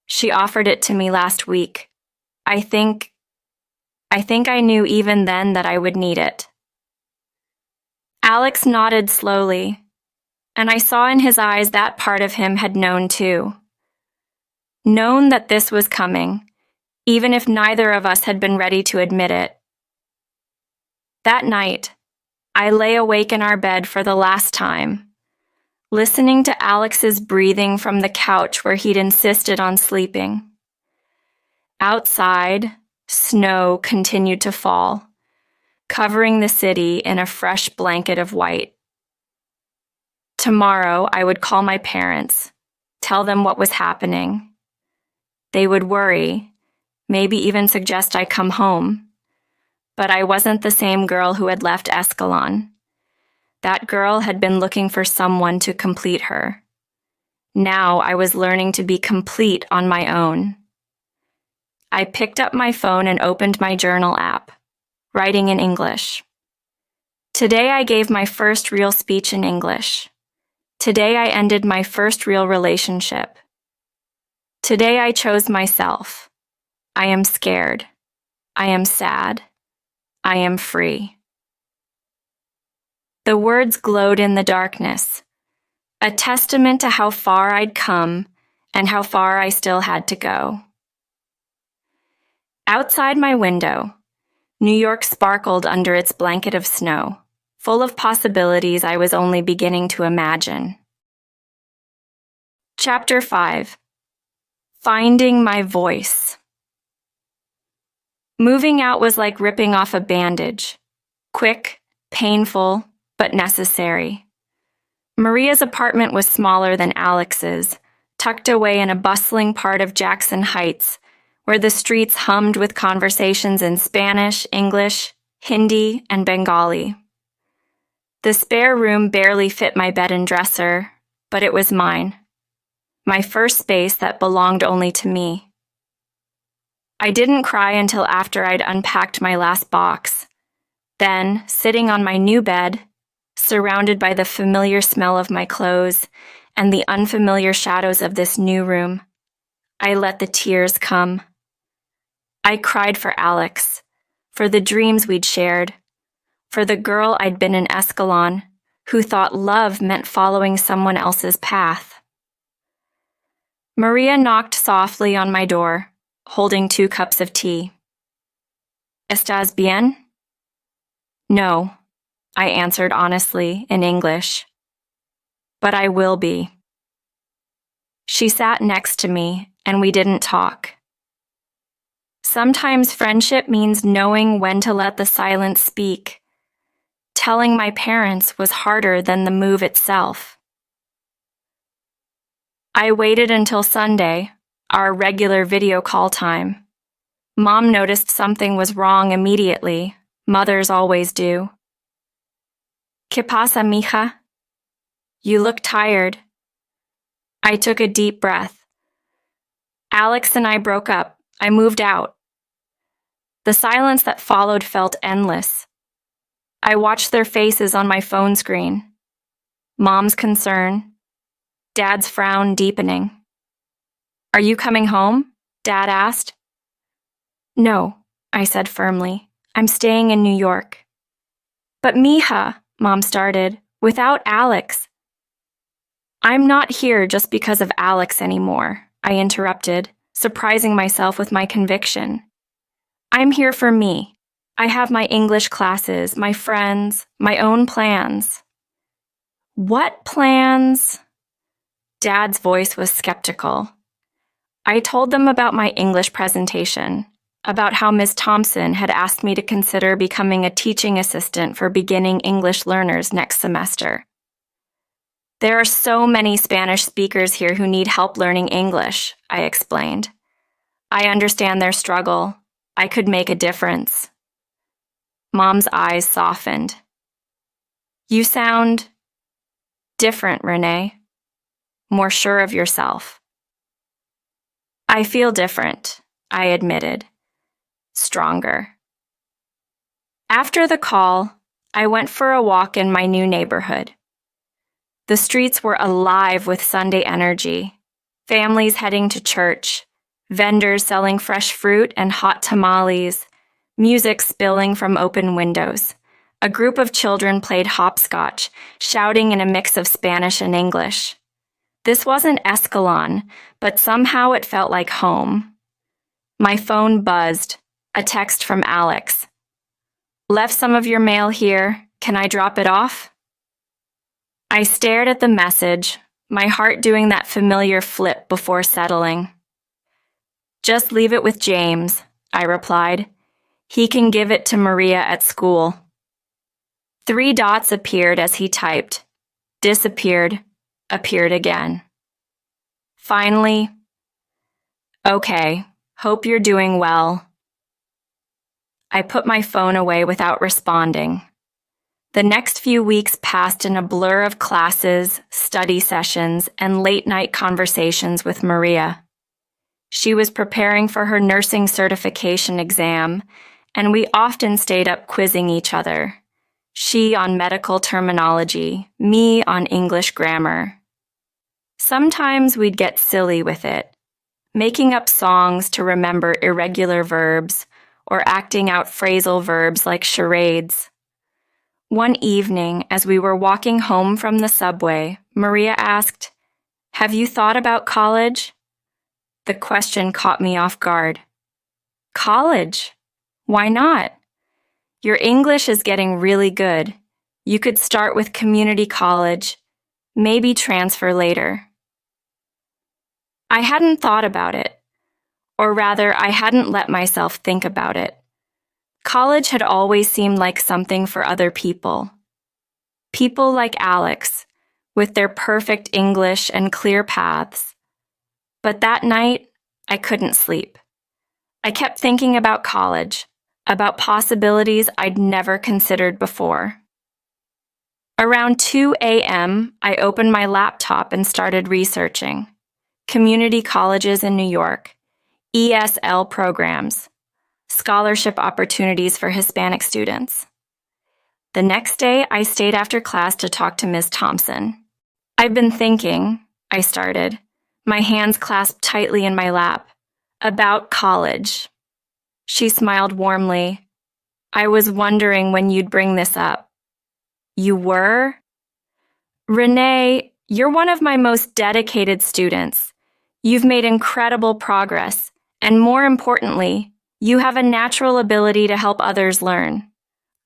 She offered it to me last week. I think I knew even then that I would need it. Alex nodded slowly. and I saw in his eyes that part of him had known too. Known that this was coming, even if neither of us had been ready to admit it. That night, I lay awake in our bed for the last time, listening to Alex's breathing from the couch where he'd insisted on sleeping. Outside, snow continued to fall, covering the city in a fresh blanket of white. Tomorrow, I would call my parents, tell them what was happening. They would worry, maybe even suggest I come home. But I wasn't the same girl who had left Escalon. That girl had been looking for someone to complete her. Now I was learning to be complete on my own. I picked up my phone and opened my journal app, writing in English. Today I gave my first real speech in English. Today I ended my first real relationship. Today I chose myself. I am scared. I am sad. I am free. The words glowed in the darkness, a testament to how far I'd come and how far I still had to go. Outside my window, New York sparkled under its blanket of snow, full of possibilities I was only beginning to imagine. Chapter 5. Finding my voice. Moving out was like ripping off a bandage. Quick, painful, but necessary. Maria's apartment was smaller than Alex's, tucked away in a bustling part of Jackson Heights, where the streets hummed with conversations in Spanish, English, Hindi, and Bengali. The spare room barely fit my bed and dresser, but it was mine. My first space that belonged only to me. I didn't cry until after I'd unpacked my last box. Then, sitting on my new bed, surrounded by the familiar smell of my clothes and the unfamiliar shadows of this new room, I let the tears come. I cried for Alex, for the dreams we'd shared, for the girl I'd been in Escalon, who thought love meant following someone else's path. Maria knocked softly on my door, holding 2 cups of tea. ¿Estás bien? No, I answered honestly in English. But I will be. She sat next to me, and we didn't talk. Sometimes friendship means knowing when to let the silence speak. Telling my parents was harder than the move itself. I waited until Sunday, our regular video call time. Mom noticed something was wrong immediately. Mothers always do. ¿Qué pasa, mija? You look tired. I took a deep breath. Alex and I broke up. I moved out. The silence that followed felt endless. I watched their faces on my phone screen. Mom's concern. Dad's frown deepening. Are you coming home? Dad asked. No, I said firmly. I'm staying in New York. But mija, Mom started, without Alex. I'm not here just because of Alex anymore, I interrupted, surprising myself with my conviction. I'm here for me. I have my English classes, my friends, my own plans. What plans? Dad's voice was skeptical. I told them about my English presentation, about how Miss Thompson had asked me to consider becoming a teaching assistant for beginning English learners next semester. There are so many Spanish speakers here who need help learning English, I explained. I understand their struggle. I could make a difference. Mom's eyes softened. You sound different, Renee. More sure of yourself. I feel different, I admitted. Stronger. After the call, I went for a walk in my new neighborhood. The streets were alive with Sunday energy, families heading to church, vendors selling fresh fruit and hot tamales, music spilling from open windows, A group of children played hopscotch, shouting in a mix of Spanish and English. This wasn't Escalon, but somehow it felt like home. My phone buzzed. A text from Alex. "Left some of your mail here. Can I drop it off?" I stared at the message, my heart doing that familiar flip before settling. "Just leave it with James," I replied. "He can give it to Maria at school." 3 dots appeared as he typed, disappeared, appeared again. Finally, "Okay, hope you're doing well." I put my phone away without responding. The next few weeks passed in a blur of classes, study sessions, and late-night conversations with Maria. She was preparing for her nursing certification exam, and we often stayed up quizzing each other. She on medical terminology, me on English grammar. Sometimes we'd get silly with it, making up songs to remember irregular verbs, or acting out phrasal verbs like charades. One evening, as we were walking home from the subway, Maria asked, "Have you thought about college?" The question caught me off guard. "College? Why not? Your English is getting really good. You could start with community college, maybe transfer later." I hadn't thought about it. Or rather, I hadn't let myself think about it. College had always seemed like something for other people. People like Alex, with their perfect English and clear paths. But that night, I couldn't sleep. I kept thinking about college, about possibilities I'd never considered before. Around 2 a.m., I opened my laptop and started researching. Community colleges in New York. ESL programs, scholarship opportunities for Hispanic students. The next day, I stayed after class to talk to Ms. Thompson. "I've been thinking," I started, my hands clasped tightly in my lap, "about college." She smiled warmly. "I was wondering when you'd bring this up." "You were?" "Renee, you're one of my most dedicated students. You've made incredible progress. And more importantly, you have a natural ability to help others learn.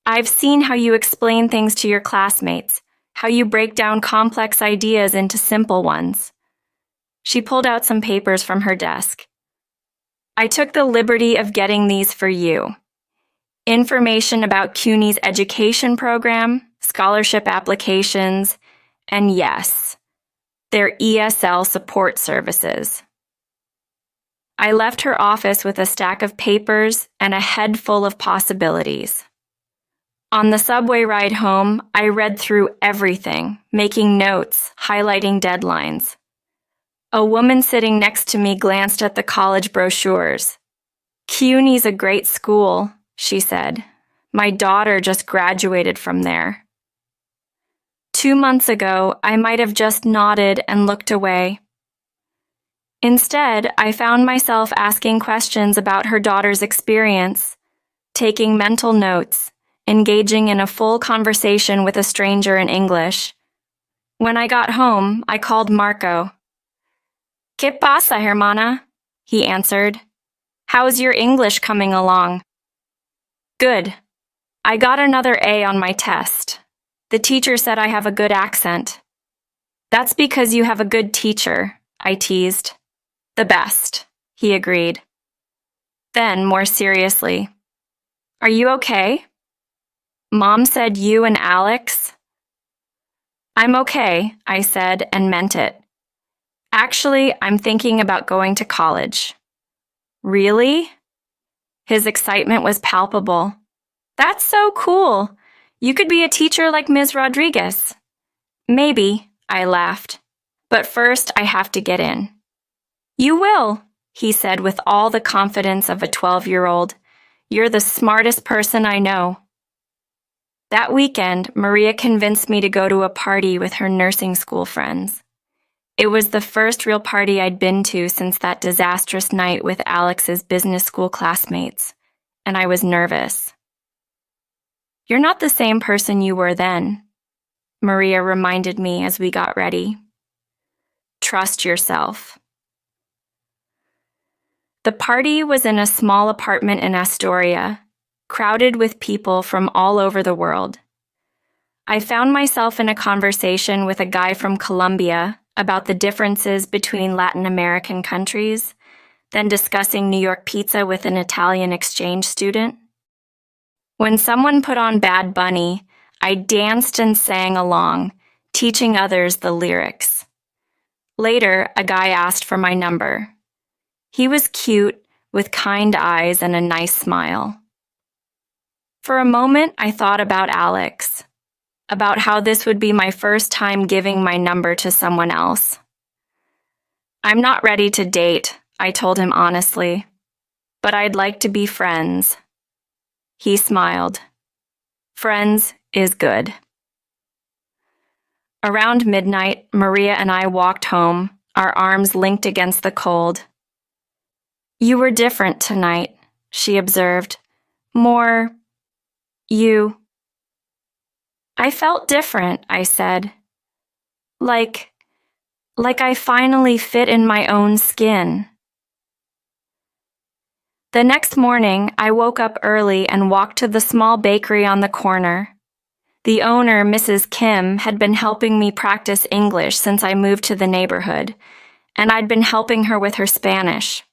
I've seen how you explain things to your classmates, how you break down complex ideas into simple ones." She pulled out some papers from her desk. "I took the liberty of getting these for you. Information about CUNY's education program, scholarship applications, and yes, their ESL support services." I left her office with a stack of papers and a head full of possibilities. On the subway ride home, I read through everything, making notes, highlighting deadlines. A woman sitting next to me glanced at the college brochures. "CUNY's a great school," she said. "My daughter just graduated from there." 2 months ago, I might have just nodded and looked away. Instead, I found myself asking questions about her daughter's experience, taking mental notes, engaging in a full conversation with a stranger in English. When I got home, I called Marco. "¿Qué pasa, hermana?" he answered. "How's your English coming along?" "Good. I got another A on my test. The teacher said I have a good accent." "That's because you have a good teacher," I teased. "The best," he agreed. Then, more seriously, "Are you okay? Mom said you and Alex?" "I'm okay," I said and meant it. "Actually, I'm thinking about going to college." "Really?" His excitement was palpable. "That's so cool. You could be a teacher like Ms. Rodriguez." "Maybe," I laughed. "But first, I have to get in." "You will," he said with all the confidence of a 12-year-old. "You're the smartest person I know." That weekend, Maria convinced me to go to a party with her nursing school friends. It was the first real party I'd been to since that disastrous night with Alex's business school classmates, and I was nervous. You're not the same person you were then, Maria reminded me as we got ready. Trust yourself. The party was in a small apartment in Astoria, crowded with people from all over the world. I found myself in a conversation with a guy from Colombia about the differences between Latin American countries, then discussing New York pizza with an Italian exchange student. When someone put on Bad Bunny, I danced and sang along, teaching others the lyrics. Later, a guy asked for my number. He was cute, with kind eyes and a nice smile. For a moment, I thought about Alex, about how this would be my first time giving my number to someone else. I'm not ready to date, I told him honestly, but I'd like to be friends. He smiled. Friends is good. Around midnight, Maria and I walked home, our arms linked against the cold. You were different tonight, she observed. More you. I felt different, I said. Like I finally fit in my own skin. The next morning, I woke up early and walked to the small bakery on the corner. The owner, Mrs. Kim, had been helping me practice English since I moved to the neighborhood, and I'd been helping her with her Spanish.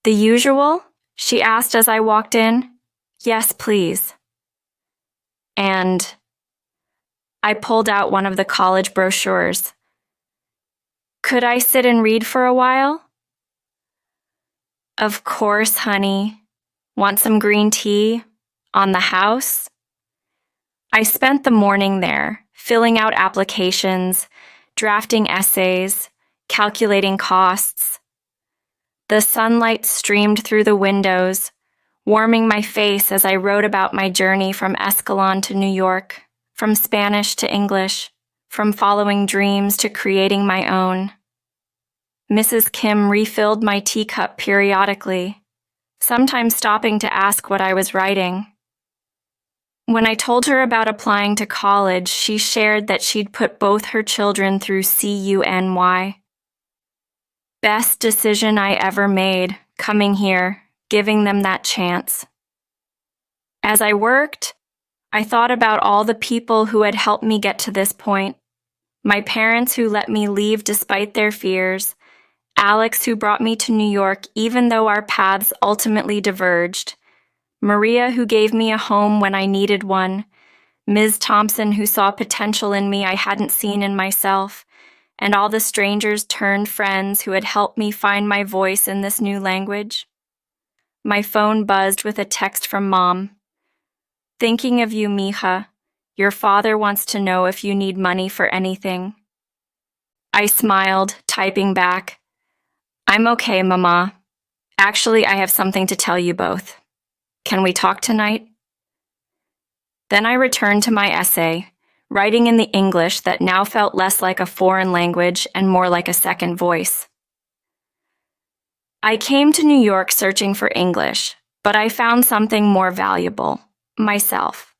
The usual? She asked as I walked in. Yes, please. And I pulled out one of the college brochures. Could I sit and read for a while? Of course, honey. Want some green tea? On the house? I spent the morning there, filling out applications, drafting essays, calculating costs. The sunlight streamed through the windows, warming my face as I wrote about my journey from Escalon to New York, from Spanish to English, from following dreams to creating my own. Mrs. Kim refilled my teacup periodically, sometimes stopping to ask what I was writing. When I told her about applying to college, she shared that she'd put both her children through CUNY. Best decision I ever made, coming here, giving them that chance. As I worked, I thought about all the people who had helped me get to this point. My parents who let me leave despite their fears, Alex who brought me to New York even though our paths ultimately diverged, Maria who gave me a home when I needed one, Ms. Thompson who saw potential in me I hadn't seen in myself, and all the strangers turned friends who had helped me find my voice in this new language. My phone buzzed with a text from Mom. Thinking of you, mija. Your father wants to know if you need money for anything. I smiled, typing back. I'm okay, Mama. Actually, I have something to tell you both. Can we talk tonight? Then I returned to my essay, writing in the English that now felt less like a foreign language and more like a second voice. I came to New York searching for English, but I found something more valuable, myself.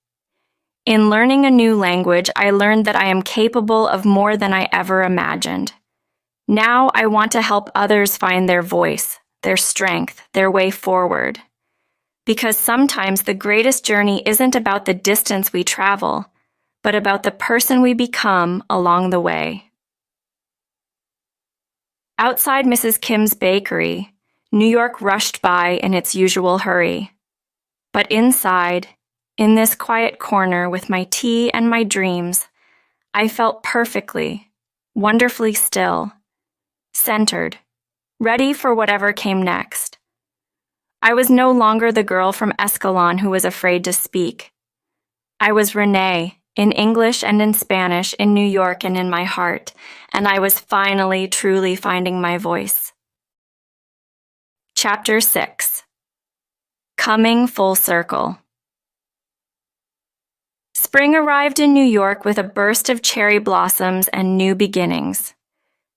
In learning a new language, I learned that I am capable of more than I ever imagined. Now I want to help others find their voice, their strength, their way forward. Because sometimes the greatest journey isn't about the distance we travel, but about the person we become along the way. Outside Mrs. Kim's bakery, New York rushed by in its usual hurry. But inside, in this quiet corner with my tea and my dreams, I felt perfectly, wonderfully still, centered, ready for whatever came next. I was no longer the girl from Escalon who was afraid to speak. I was Renee, in English and in Spanish, in New York and in my heart, and I was finally, truly finding my voice. Chapter 6. Coming Full Circle. Spring arrived in New York with a burst of cherry blossoms and new beginnings.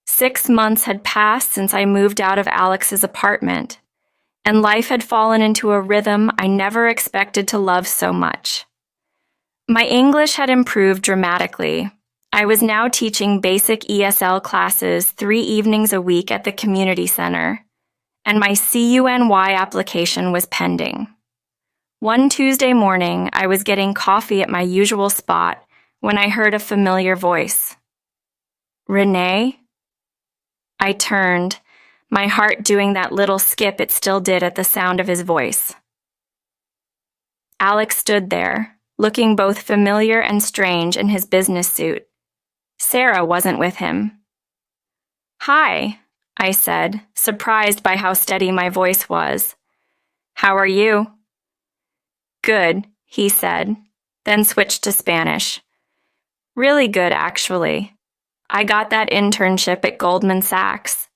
6 months had passed since I moved out of Alex's apartment, and life had fallen into a rhythm I never expected to love so much. My English had improved dramatically. I was now teaching basic ESL classes 3 evenings a week at the community center, and my CUNY application was pending. One Tuesday morning, I was getting coffee at my usual spot when I heard a familiar voice. Renee? I turned, my heart doing that little skip it still did at the sound of his voice. Alex stood there, looking both familiar and strange in his business suit. Sarah wasn't with him. "Hi," I said, surprised by how steady my voice was. "How are you?" "Good," he said, then switched to Spanish. "Really good, actually. I got that internship at Goldman Sachs."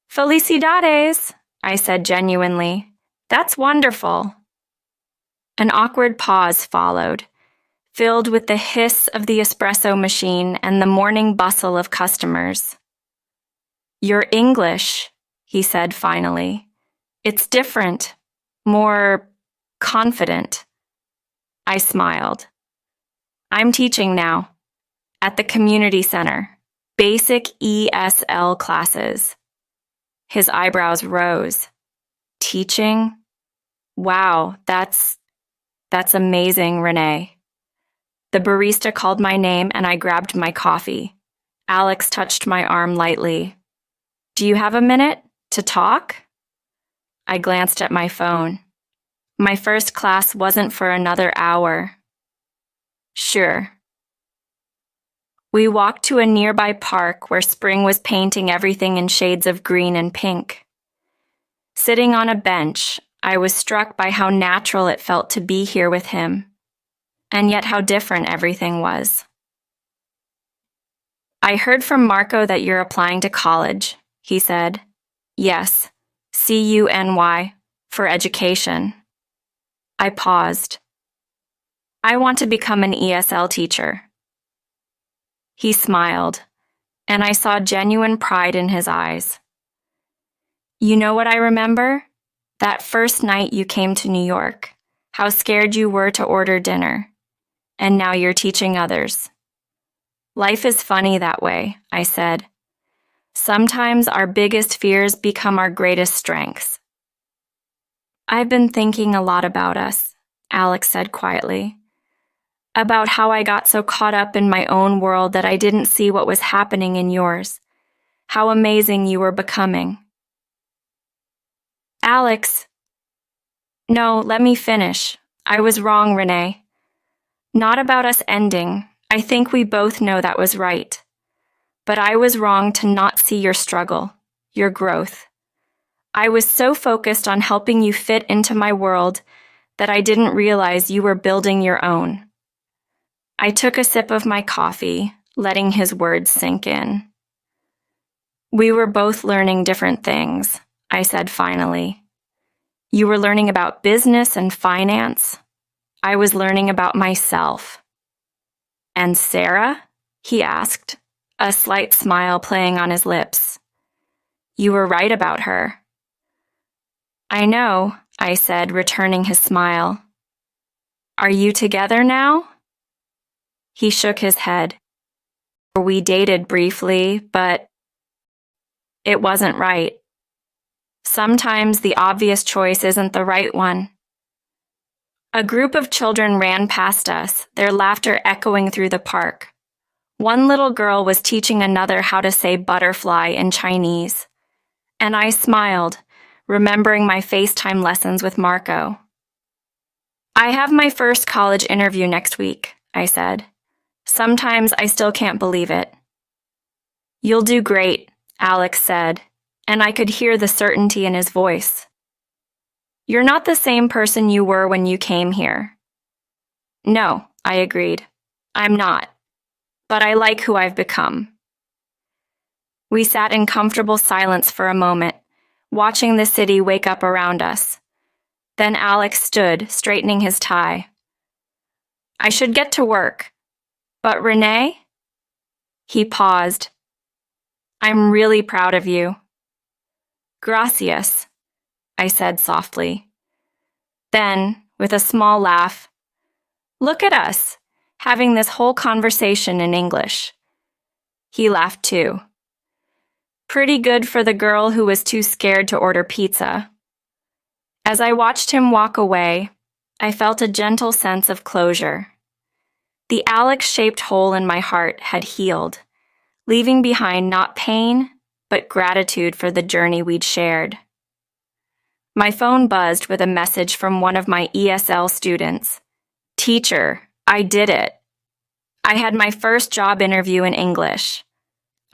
"Felicidades," I said genuinely. "That's wonderful." An awkward pause followed, filled with the hiss of the espresso machine and the morning bustle of customers. "Your English," he said finally. "It's different, more confident." I smiled. "I'm teaching now, at the community center, basic ESL classes." His eyebrows rose. "Teaching? Wow, that's amazing, Renee." The barista called my name and I grabbed my coffee. Alex touched my arm lightly. "Do you have a minute to talk?" I glanced at my phone. My first class wasn't for another hour. "Sure." We walked to a nearby park where spring was painting everything in shades of green and pink. Sitting on a bench, I was struck by how natural it felt to be here with him, and yet how different everything was. "I heard from Marco that you're applying to college," he said. "Yes, CUNY, for education." I paused. "I want to become an ESL teacher." He smiled, and I saw genuine pride in his eyes. "You know what I remember? That first night you came to New York, how scared you were to order dinner, and now you're teaching others." "Life is funny that way," I said. "Sometimes our biggest fears become our greatest strengths." "I've been thinking a lot about us," Alex said quietly. "About how I got so caught up in my own world that I didn't see what was happening in yours. How amazing you were becoming." "Alex." "No, let me finish. I was wrong, Renee. Not about us ending. I think we both know that was right. But I was wrong to not see your struggle, your growth. I was so focused on helping you fit into my world that I didn't realize you were building your own." I took a sip of my coffee, letting his words sink in. "We were both learning different things," I said finally. "You were learning about business and finance. I was learning about myself." "And Sarah?" he asked, a slight smile playing on his lips. "You were right about her." "I know," I said, returning his smile. "Are you together now?" He shook his head. "We dated briefly, but it wasn't right. Sometimes the obvious choice isn't the right one." A group of children ran past us, their laughter echoing through the park. One little girl was teaching another how to say butterfly in Chinese, and I smiled, remembering my FaceTime lessons with Marco. "I have my first college interview next week," I said. "Sometimes I still can't believe it." "You'll do great," Alex said, and I could hear the certainty in his voice. "You're not the same person you were when you came here." "No," I agreed. "I'm not. But I like who I've become." We sat in comfortable silence for a moment, watching the city wake up around us. Then Alex stood, straightening his tie. "I should get to work. But Renee?" He paused. "I'm really proud of you." "Gracias," I said softly. Then, with a small laugh, Look at us, having this whole conversation in English." He laughed too. Pretty good for the girl who was too scared to order pizza. As I watched him walk away, I felt a gentle sense of closure. The Alex-shaped hole in my heart had healed, leaving behind not pain, but gratitude for the journey we'd shared. My phone buzzed with a message from one of my ESL students. "Teacher, I did it." I had my first job interview in English.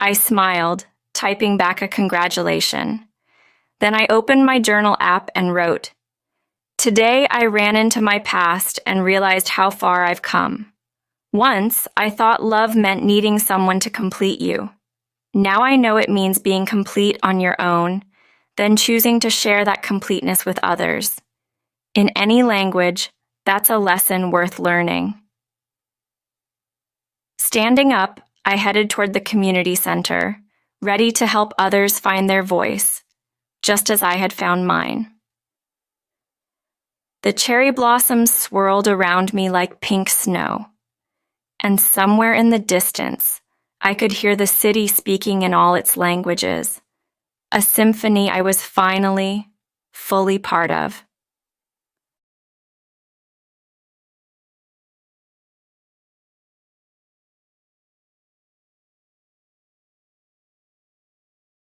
I smiled, typing back a congratulation. Then I opened my journal app and wrote, "Today I ran into my past and realized how far I've come. Once, I thought love meant needing someone to complete you. Now I know it means being complete on your own, then choosing to share that completeness with others. In any language, that's a lesson worth learning." Standing up, I headed toward the community center, ready to help others find their voice, just as I had found mine. The cherry blossoms swirled around me like pink snow, and somewhere in the distance, I could hear the city speaking in all its languages, a symphony I was finally, fully part of.